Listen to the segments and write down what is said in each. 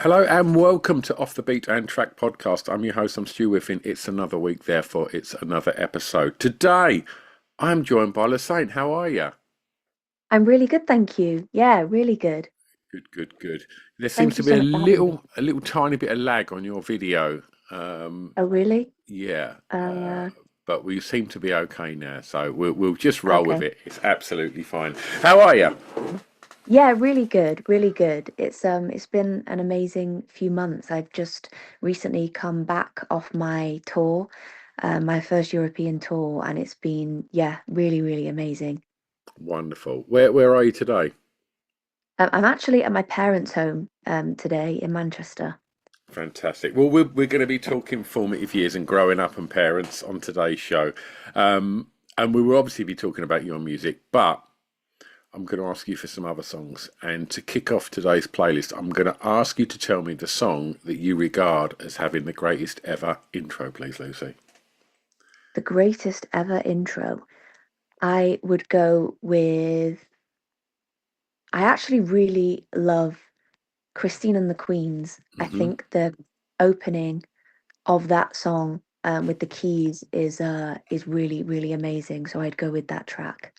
Hello and welcome to Off the Beat and Track podcast. I'm your host, I'm Stu Whiffen. It's another week, therefore it's another episode. Today, I'm joined by Lusaint. How are you? I'm really good, thank you. Yeah, really good. Good, good, good. There seems Thank to you be so a much for having me. little tiny bit of lag on your video. Um, Oh, really? yeah, Uh, but we seem to be okay now, so we'll just roll with okay. it. It's absolutely fine. How are you? Yeah, really good, really good. It's been an amazing few months. I've just recently come back off my tour, my first European tour, and it's been, yeah, really, really amazing. Wonderful. Where are you today? I'm actually at my parents' home today in Manchester. Fantastic. Well, we're going to be talking formative years and growing up and parents on today's show. And we will obviously be talking about your music, but I'm going to ask you for some other songs. And to kick off today's playlist, I'm going to ask you to tell me the song that you regard as having the greatest ever intro, please, Lucy. The greatest ever intro. I would go with, I actually really love Christine and the Queens. I Hmm. think the opening of that song with the keys is really, really amazing. So I'd go with that track.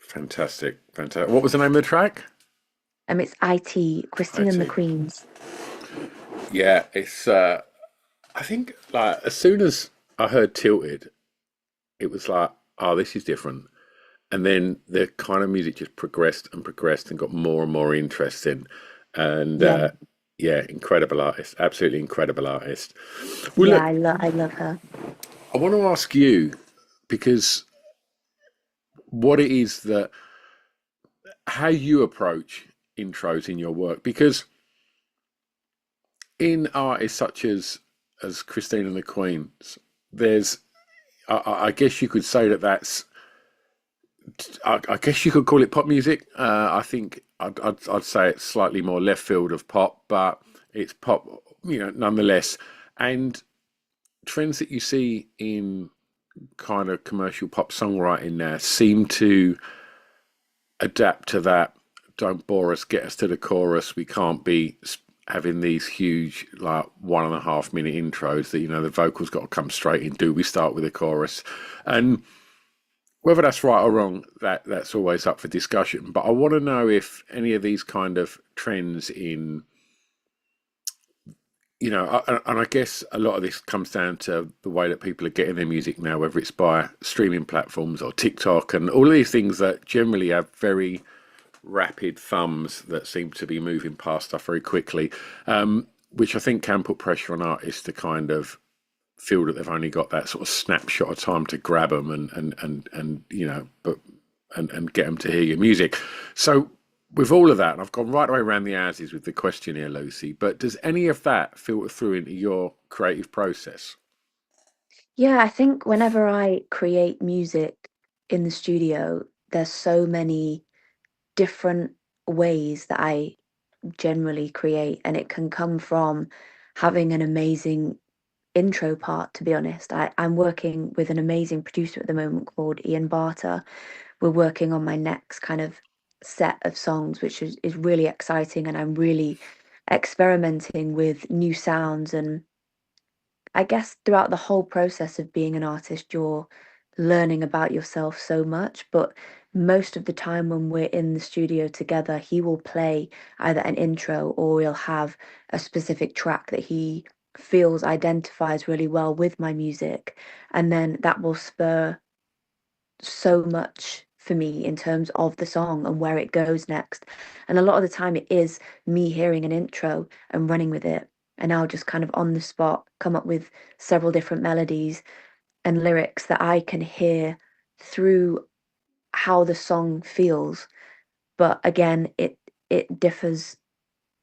Fantastic. Fantastic. What was the name of the track? It's IT, Christine and the IT. Queens. Yeah, it's. I think like as soon as I heard Tilted, it was like, oh, this is different. And then the kind of music just progressed and progressed and got more and more interesting. And Yeah, yeah, incredible artist, absolutely incredible artist. Well, yeah, look, I love her. I want to ask you because what it is that how you approach intros in your work because in artists such as Christine and the Queens, there's I guess you could say that that's I guess you could call it pop music. I think I'd say it's slightly more left field of pop, but it's pop, nonetheless. And trends that you see in kind of commercial pop songwriting now seem to adapt to that. Don't bore us, get us to the chorus. We can't be having these huge, like 1.5 minute intros that, the vocals got to come straight in. Do we start with the chorus? And whether that's right or wrong, that's always up for discussion. But I want to know if any of these kind of trends in, and I guess a lot of this comes down to the way that people are getting their music now, whether it's by streaming platforms or TikTok and all of these things that generally have very rapid thumbs that seem to be moving past stuff very quickly, which I think can put pressure on artists to kind of feel that they've only got that sort of snapshot of time to grab them and and get them to hear your music. So with all of that, and I've gone right away around the houses with the question here, Lucy, but does any of that filter through into your creative process? Yeah, I think whenever I create music in the studio, there's so many different ways that I generally create, and it can come from having an amazing intro part, to be honest. I'm working with an amazing producer at the moment called Ian Barter. We're working on my next kind of set of songs, which is really exciting, and I'm really experimenting with new sounds. And I guess throughout the whole process of being an artist, you're learning about yourself so much. But most of the time when we're in the studio together, he will play either an intro or he'll have a specific track that he feels identifies really well with my music. And then that will spur so much for me in terms of the song and where it goes next. And a lot of the time it is me hearing an intro and running with it. And I'll just kind of on the spot come up with several different melodies and lyrics that I can hear through how the song feels. But again, it differs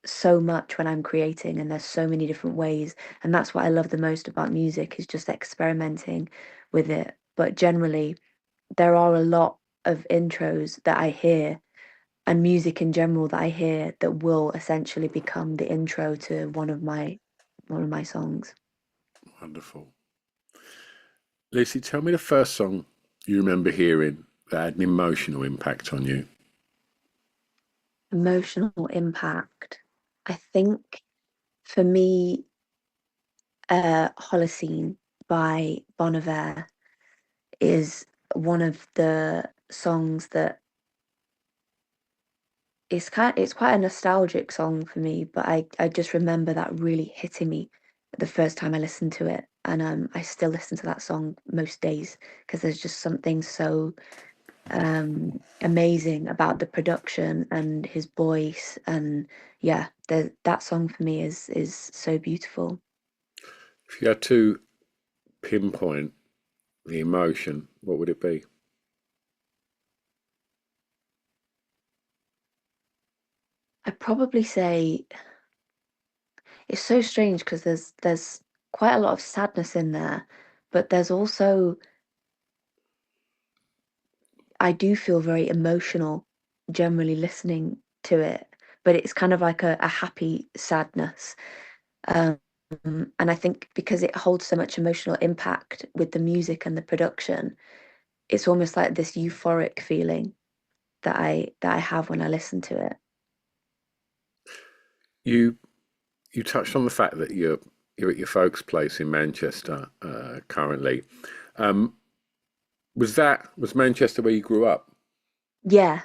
so much when I'm creating, and there's so many different ways. And that's what I love the most about music is just experimenting with it. But generally, there are a lot of intros that I hear and music in general that I hear that will essentially become the intro to one of my songs. Wonderful. Lucy, tell me the first song you remember hearing that had an emotional impact on you. Emotional impact. I think For me, Holocene by Bon Iver is one of the songs that it's quite a nostalgic song for me, but I just remember that really hitting me the first time I listened to it. And I still listen to that song most days because there's just something so amazing about the production and his voice. And yeah, that song for me is so beautiful. If you had to pinpoint the emotion, what would it be? I'd probably say it's so strange because there's quite a lot of sadness in there, but there's also I do feel very emotional generally listening to it, but it's kind of like a happy sadness. Um, and I think because it holds so much emotional impact with the music and the production, it's almost like this euphoric feeling that I have when I listen to it. You you touched on the fact that you're at your folks' place in Manchester currently. Um, was Manchester where you grew up? Yeah,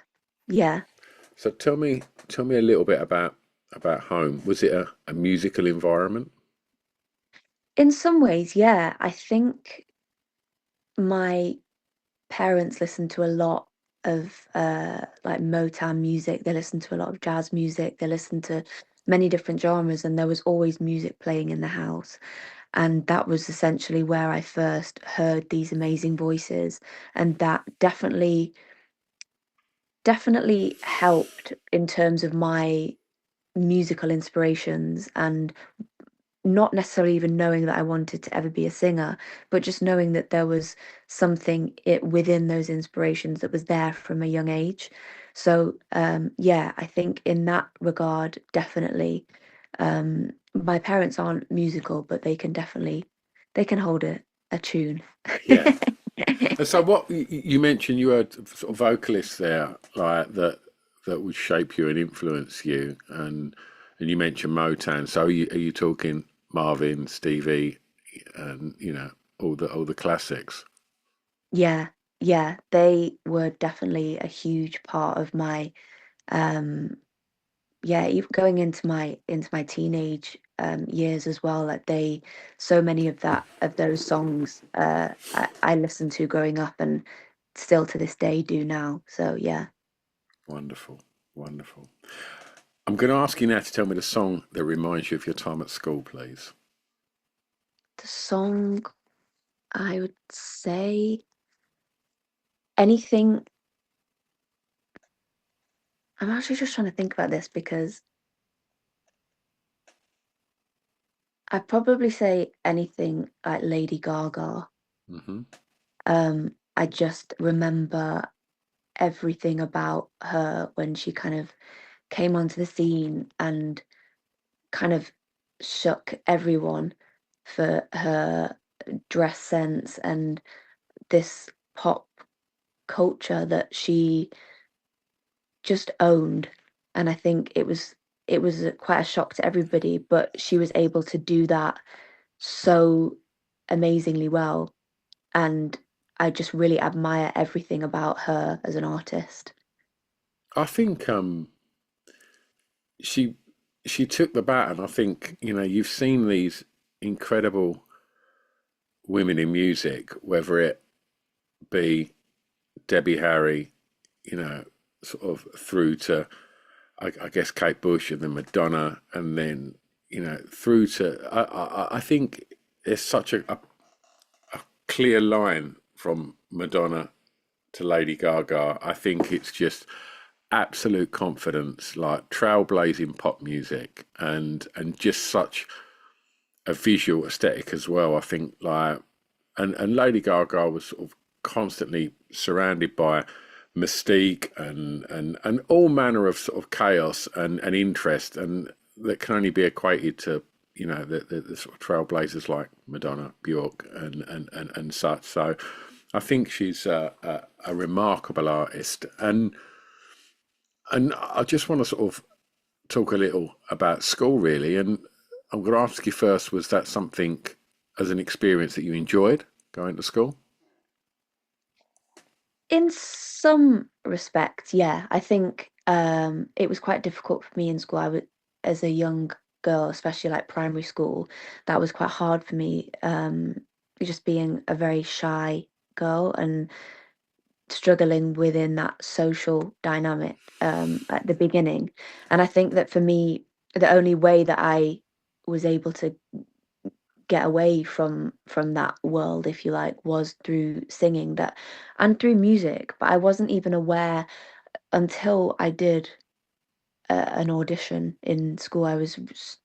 yeah. So tell me a little bit about home. Was it a musical environment? In some ways, yeah. I think my parents listen to a lot of like Motown music. They listen to a lot of jazz music. They listen to many different genres, and there was always music playing in the house. And that was essentially where I first heard these amazing voices, and that definitely helped in terms of my musical inspirations and not necessarily even knowing that I wanted to ever be a singer, but just knowing that there was something within those inspirations that was there from a young age. So yeah, I think in that regard, definitely, my parents aren't musical, but they can hold a tune. Yeah. And so what you mentioned you were sort of vocalists there, like that would shape you and influence you, and you mentioned Motown. So are you talking Marvin, Stevie, and all the classics? Yeah, yeah, they were definitely a huge part of my um yeah, even going into my teenage years as well, like they so many of those songs I listened to growing up and still to this day do now. So yeah. Wonderful, wonderful. I'm going to ask you now to tell me the song that reminds you of your time at school, please. The song I would say anything I'm actually just trying to think about this because I'd probably say anything like Lady Gaga. Hmm. I just remember everything about her when she kind of came onto the scene and kind of shook everyone for her dress sense and this pop culture that she just owned. And I think quite a shock to everybody, but she was able to do that so amazingly well. And I just really admire everything about her as an artist. I think she she took the baton. I think you've seen these incredible women in music, whether it be Debbie Harry, sort of through to I guess Kate Bush and then Madonna, and then through to I think there's such a clear line from Madonna to Lady Gaga. I think it's just absolute confidence, like trailblazing pop music, and just such a visual aesthetic as well. I think like and Lady Gaga was sort of constantly surrounded by mystique and all manner of sort of chaos and interest, and that can only be equated to the sort of trailblazers like Madonna, Bjork, and such. So I think she's a remarkable artist, and I just want to sort of talk a little about school really, and I'm going to ask you first, was that something as an experience that you enjoyed going to school? In some respects, yeah. I think it was quite difficult for me in school. I was as a young girl, especially like primary school, that was quite hard for me. Just being a very shy girl and struggling within that social dynamic at the beginning. And I think that for me, the only way that I was able to get away from that world, if you like, was through singing that and through music. But I wasn't even aware until I did an audition in school. I was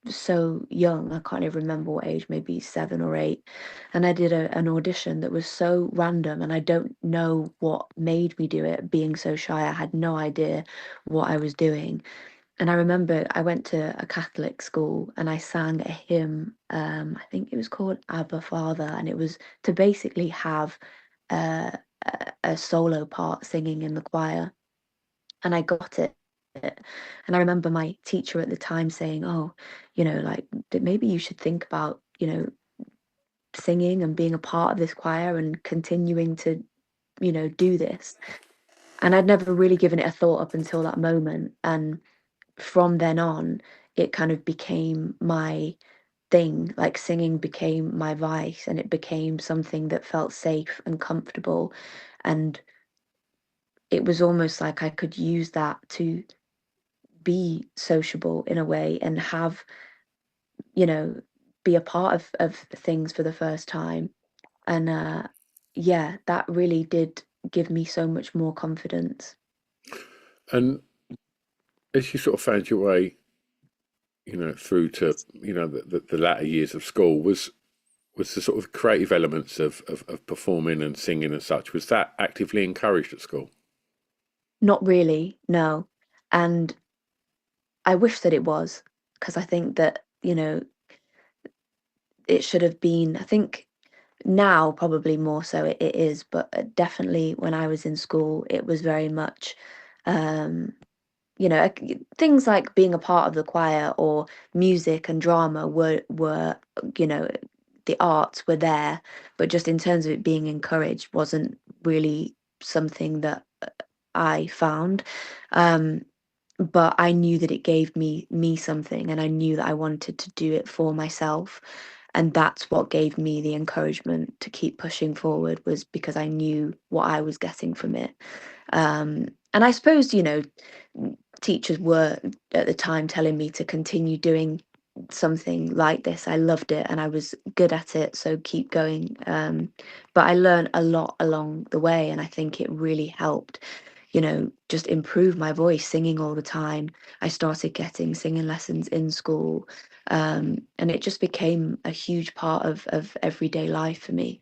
so young, I can't even remember what age, maybe 7 or 8. And I did an audition that was so random, and I don't know what made me do it. Being so shy, I had no idea what I was doing. And I remember I went to a Catholic school and I sang a hymn. I think it was called Abba Father, and it was to basically have uh, a solo part singing in the choir. And I got it. And I remember my teacher at the time saying, "Oh, like that maybe you should think about, singing and being a part of this choir and continuing to, do this." And I'd never really given it a thought up until that moment. And from then on, it kind of became my thing. Like singing became my vice, and it became something that felt safe and comfortable. And it was almost like I could use that to be sociable in a way and have, you know, be a part of things for the first time. And yeah, that really did give me so much more confidence. And as you sort of found your way, through to, the latter years of school, was the sort of creative elements of performing and singing and such, was that actively encouraged at school? Not really, no. And I wish that it was, because I think that, it should have been, I think now probably more so it is, but definitely when I was in school, it was very much, um, things like being a part of the choir or music and drama were, you know, the arts were there, but just in terms of it being encouraged wasn't really something that I found. Um, but I knew that it gave me something, and I knew that I wanted to do it for myself. And that's what gave me the encouragement to keep pushing forward, was because I knew what I was getting from it. And I suppose, teachers were at the time telling me to continue doing something like this. I loved it and I was good at it, so keep going. But I learned a lot along the way, and I think it really helped, just improve my voice singing all the time. I started getting singing lessons in school, and it just became a huge part of everyday life for me.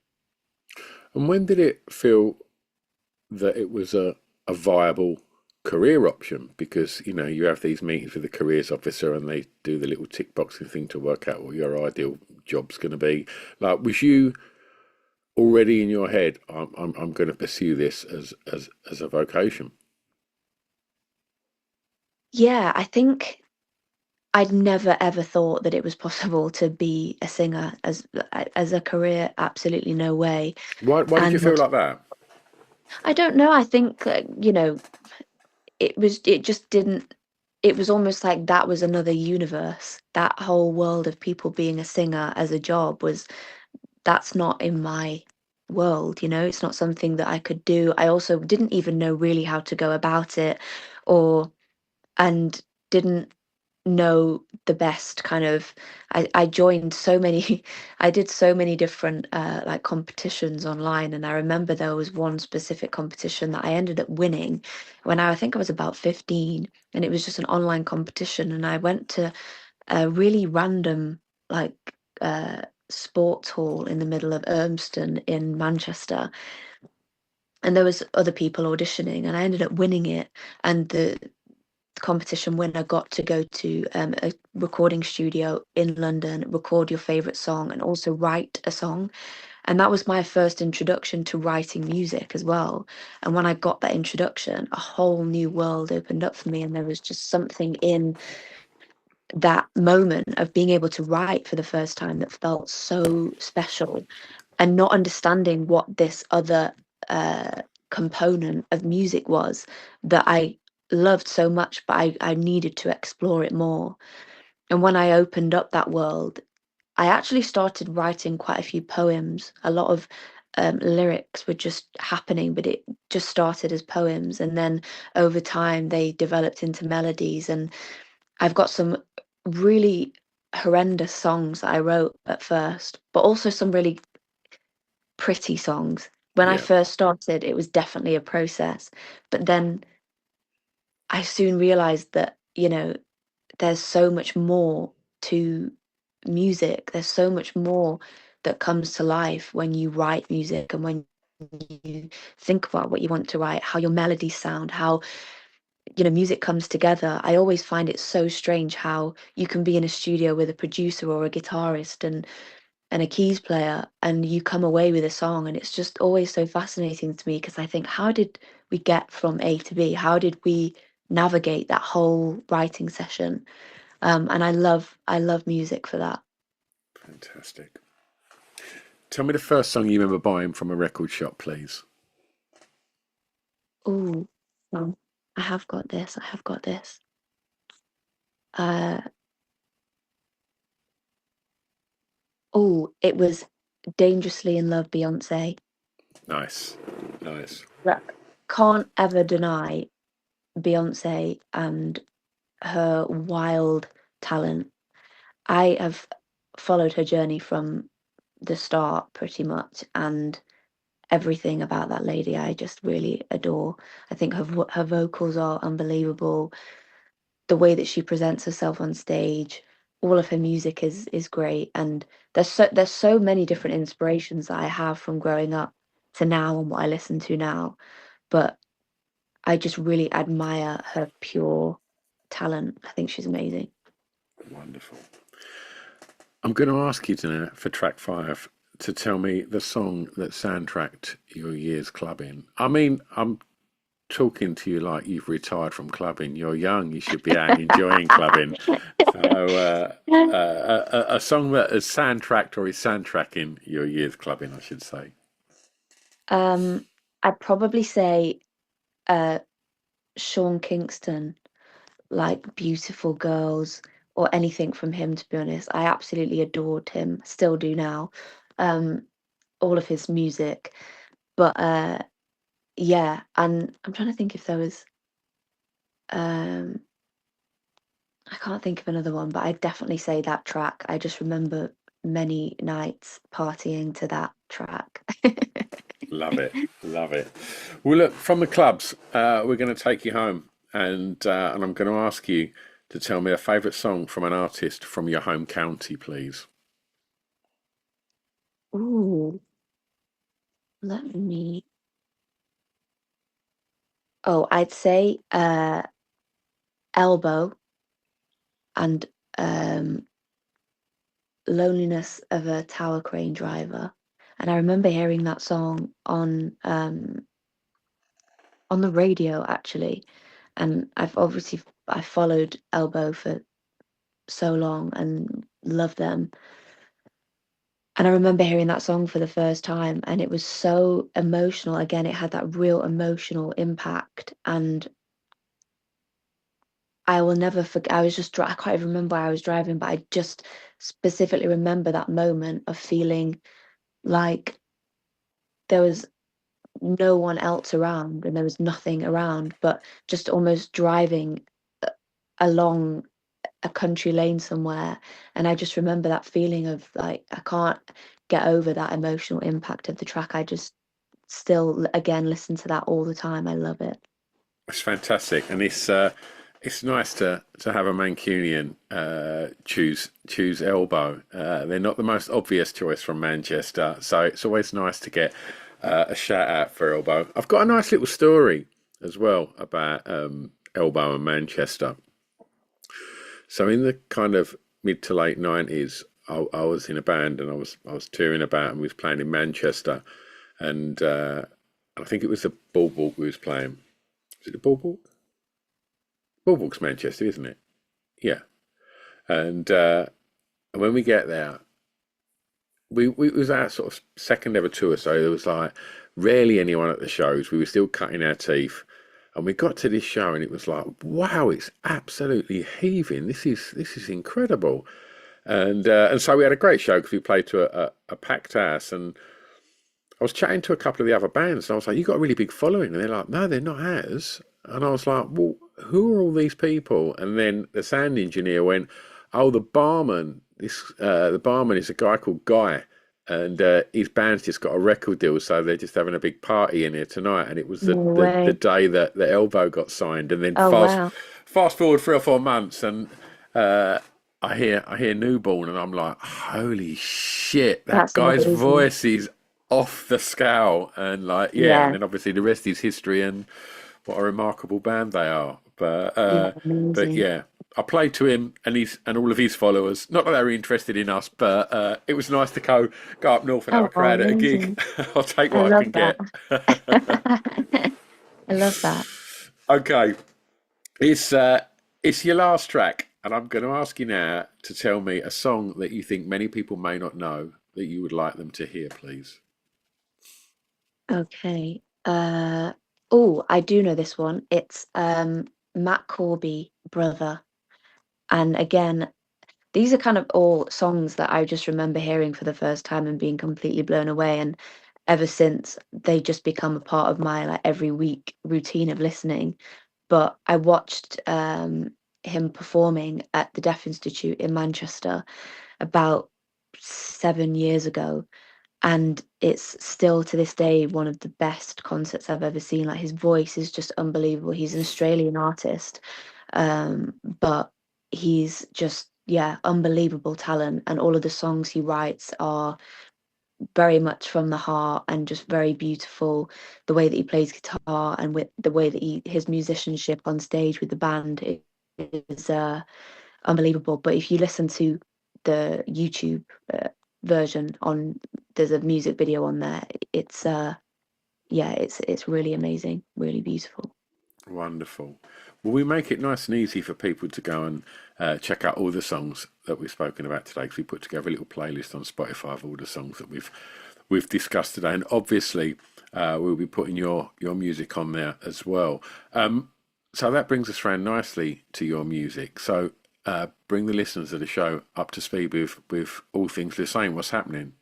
And when did it feel that it was a viable career option? Because, you have these meetings with the careers officer and they do the little tick boxing thing to work out what your ideal job's going to be. Like, was you already in your head, I'm going to pursue this as a vocation? Yeah, I think I'd never ever thought that it was possible to be a singer as a career. Absolutely no way. Why did you And feel like that? I don't know. I think it just didn't. It was almost like that was another universe. That whole world of people being a singer as a job was that's not in my world. It's not something that I could do. I also didn't even know really how to go about it, or and didn't know the best kind of. I joined so many I did so many different like competitions online, and I remember there was one specific competition that I ended up winning when I think I was about 15, and it was just an online competition, and I went to a really random like sports hall in the middle of Urmston in Manchester, and there was other people auditioning, and I ended up winning it. And the competition winner got to go to a recording studio in London, record your favorite song, and also write a song. And that was my first introduction to writing music as well. And when I got that introduction, a whole new world opened up for me, and there was just something in that moment of being able to write for the first time that felt so special, and not understanding what this other component of music was that I loved so much, but I needed to explore it more. And when I opened up that world, I actually started writing quite a few poems. A lot of lyrics were just happening, but it just started as poems. And then over time, they developed into melodies. And I've got some really horrendous songs that I wrote at first, but also some really pretty songs. When I Yeah, first started, it was definitely a process. But then I soon realized that, there's so much more to music. There's so much more that comes to life when you write music and when you think about what you want to write, how your melodies sound, how, music comes together. I always find it so strange how you can be in a studio with a producer or a guitarist and a keys player, and you come away with a song, and it's just always so fascinating to me because I think, how did we get from A to B? How did we navigate that whole writing session? And I love music for that. fantastic. Tell me the first song you remember buying from a record shop, please. Oh, well, I have got this. I have got this. Uh, oh, it was Dangerously in Love, Beyonce. Nice, nice. Look, can't ever deny Beyonce and her wild talent. I have followed her journey from the start pretty much, and everything about that lady I just really adore. I think her vocals are unbelievable. The way that she presents herself on stage, all of her music is great, and there's so many different inspirations that I have from growing up to now and what I listen to now. But I just really admire her pure talent. I think she's amazing. Wonderful. I'm going to ask you tonight for track five to tell me the song that soundtracked your year's clubbing. I mean, I'm talking to you like you've retired from clubbing. You're young. You should be out enjoying clubbing. So, a song that has soundtracked or is soundtracking your year's clubbing, I should say. um, I'd probably say uh, Sean Kingston, like Beautiful Girls, or anything from him, to be honest. I absolutely adored him, still do now. Um, all of his music. But yeah, and I'm trying to think if there was um I can't think of another one, but I'd definitely say that track. I just remember many nights partying to that track. Love it, love it. Well, look, from the clubs, we're going to take you home, and I'm going to ask you to tell me a favourite song from an artist from your home county, please. Ooh, let me. Oh, I'd say Elbow and Loneliness of a Tower Crane Driver. And I remember hearing that song on the radio actually. And I followed Elbow for so long and loved them. And I remember hearing that song for the first time, and it was so emotional. Again, it had that real emotional impact. And I will never forget. I can't even remember why I was driving, but I just specifically remember that moment of feeling like there was no one else around and there was nothing around, but just almost driving a- along a country lane somewhere. And I just remember that feeling of like, I can't get over that emotional impact of the track. I just still, again, listen to that all the time. I love it. It's fantastic, and it's nice to have a Mancunian choose Elbow. They're not the most obvious choice from Manchester, so it's always nice to get a shout out for Elbow. I've got a nice little story as well about Elbow and Manchester. So in the kind of mid to late '90s, I was in a band and I was touring about and we was playing in Manchester, and I think it was the Ball Walk we was playing. Is it the Ball Walk? Ball Walk's Manchester, isn't it? Yeah. And when we get there, we was our sort of second ever tour, so there was like rarely anyone at the shows. We were still cutting our teeth, and we got to this show, and it was like, wow, it's absolutely heaving. This is incredible. And so we had a great show because we played to a packed house, and I was chatting to a couple of the other bands, and I was like, "You got a really big following," and they're like, "No, they're not ours." And I was like, "Well, who are all these people?" And then the sound engineer went, "Oh, the barman. The barman is a guy called Guy, and his band's just got a record deal, so they're just having a big party in here tonight." And it was No the way. day that the Elbow got signed, and then Oh, wow. fast forward 3 or 4 months, and uh, I hear Newborn, and I'm like, holy shit, that That's guy's amazing. voice is off the scale, and like, yeah, and Yeah. then obviously the rest is history, and what a remarkable band they are. Yeah. But Amazing. yeah, I played to him and all of his followers. Not that they were interested in us, but it was nice to go up north and have a Oh, crowd at a gig. amazing. I'll take I what I love can that. get. I love that. Okay, it's uh, it's your last track, and I'm going to ask you now to tell me a song that you think many people may not know that you would like them to hear, please. Okay. Oh, I do know this one. It's Matt Corby, Brother. And again, these are kind of all songs that I just remember hearing for the first time and being completely blown away. And ever since, they just become a part of my like every week routine of listening. But I watched him performing at the Deaf Institute in Manchester about 7 years ago, and it's still to this day one of the best concerts I've ever seen. Like his voice is just unbelievable. He's an Australian artist, but he's just, yeah, unbelievable talent, and all of the songs he writes are very much from the heart and just very beautiful. The way that he plays guitar and with the way that his musicianship on stage with the band is unbelievable. But if you listen to the YouTube version on, there's a music video on there. It's yeah, it's really amazing, really beautiful. Wonderful. Well, we make it nice and easy for people to go and check out all the songs that we've spoken about today. Because we put together a little playlist on Spotify of all the songs that we've discussed today, and obviously we'll be putting your music on there as well. So that brings us round nicely to your music. So bring the listeners of the show up to speed with all things Lusaint. What's happening?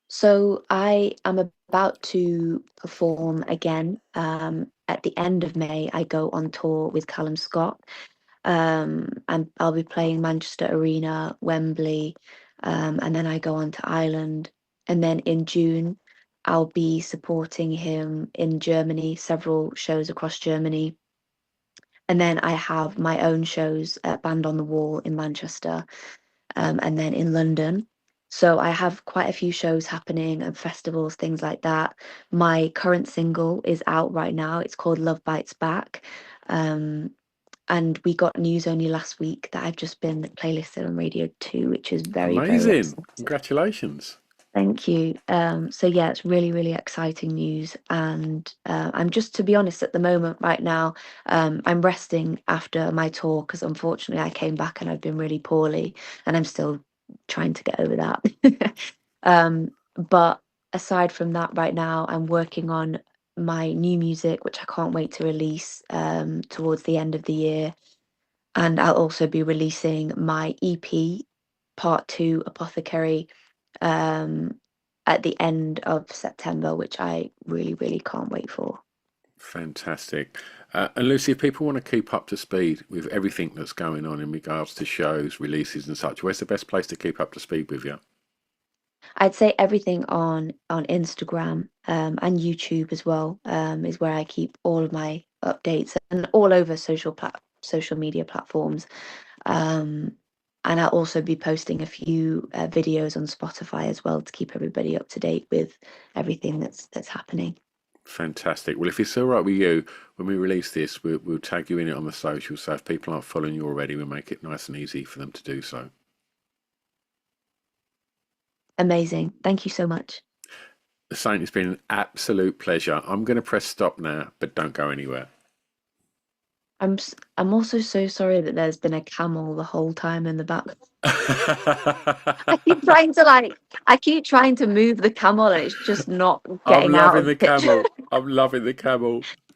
So I am about to perform again. At the end of May, I go on tour with Callum Scott. And I'll be playing Manchester Arena, Wembley, and then I go on to Ireland. And then in June, I'll be supporting him in Germany, several shows across Germany. And then I have my own shows at Band on the Wall in Manchester, and then in London. So I have quite a few shows happening and festivals, things like that. My current single is out right now. It's called Love Bites Back. Um, and we got news only last week that I've just been playlisted on Radio 2, which is very, very Amazing! exciting. Congratulations! Thank you. So yeah, it's really, really exciting news. And I'm just, to be honest, at the moment right now, I'm resting after my tour because unfortunately I came back and I've been really poorly, and I'm still trying to get over that. But aside from that, right now I'm working on my new music, which I can't wait to release towards the end of the year. And I'll also be releasing my EP, Part Two, Apothecary, um, at the end of September, which I really, really can't wait for. Fantastic. And Lucy, if people want to keep up to speed with everything that's going on in regards to shows, releases, and such, where's the best place to keep up to speed with you? I'd say everything on Instagram and YouTube as well is where I keep all of my updates, and all over social media platforms. Um, and I'll also be posting a few videos on Spotify as well to keep everybody up to date with everything that's happening. Fantastic. Well, if it's all right with you, when we release this, we'll tag you in it on the social. So if people aren't following you already, we'll make it nice and easy for them to do so. Amazing. Thank you so much. Saint, it's been an absolute pleasure. I'm going to press stop now, but don't go anywhere. I'm also so sorry that there's been a camel the whole time in the back. I keep trying to I keep trying to move the camel and it's just not I'm getting out loving of the the picture. camel. I'm loving the camel.